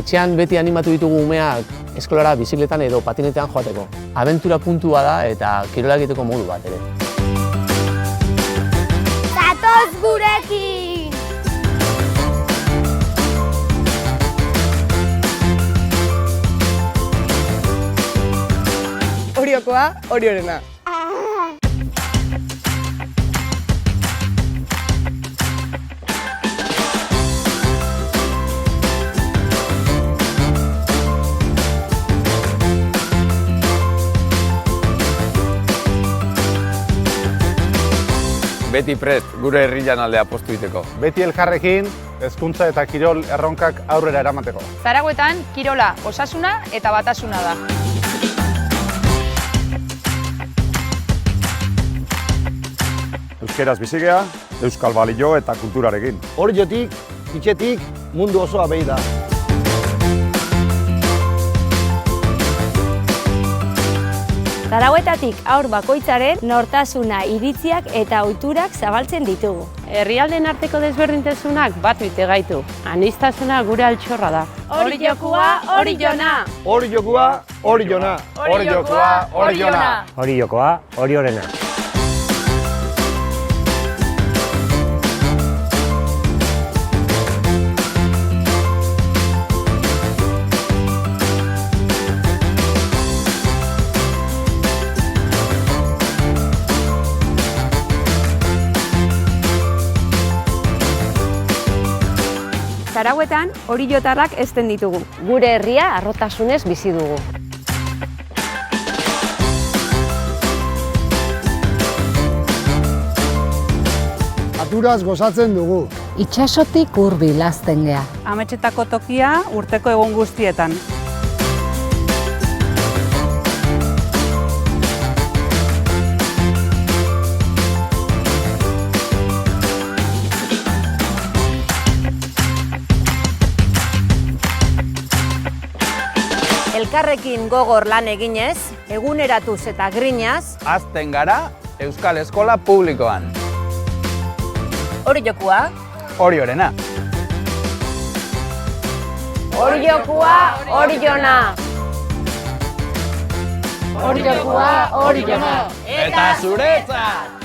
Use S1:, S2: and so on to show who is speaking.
S1: Etxean beti animatu ditugu umeak eskolara bizikletan edo patinetean joateko. Abentura puntua da eta kirola egiteko modu bat ere.
S2: Zatoz gurekin!
S3: Oriokoa, Oriorena.
S4: Beti prest, gure herrian aldea postu iteko.
S5: Beti elkarrekin, hezkuntza eta kirol erronkak aurrera eramateko.
S6: Zaragoetan, kirola, osasuna eta batasuna da.
S7: Euskeraz bizigea, euskal balio eta kulturarekin.
S8: Oriotik, itxetik, mundu osoa behi da.
S2: Zaragoetatik aur bakoitzaren nortasuna, iritziak eta ohiturak zabaltzen ditugu.
S9: Herrialden arteko desberdintasunak batu ite gaitu. Aniztasuna gure altxorra da.
S2: Oriokua, Oriona!
S8: Oriokua, Oriona!
S5: Oriokoa, Oriona!
S10: Oriokoa, Oriorena.
S6: Zaragoetan, oriotarrak ezten ditugu.
S9: Gure herria harrotasunez bizi dugu.
S8: Naturaz gozatzen dugu.
S9: Itxasotik hurbil hazten gea.
S6: Ametsetako tokia urteko egun guztietan.
S3: Elkarrekin gogor lan eginez, eguneratuz eta grinaz,
S4: Hazten gara Euskal Eskola Publikoan.
S3: Oriokua,
S4: Oriorena.
S2: Oriokua, Oriona!
S4: Eta zuretzat!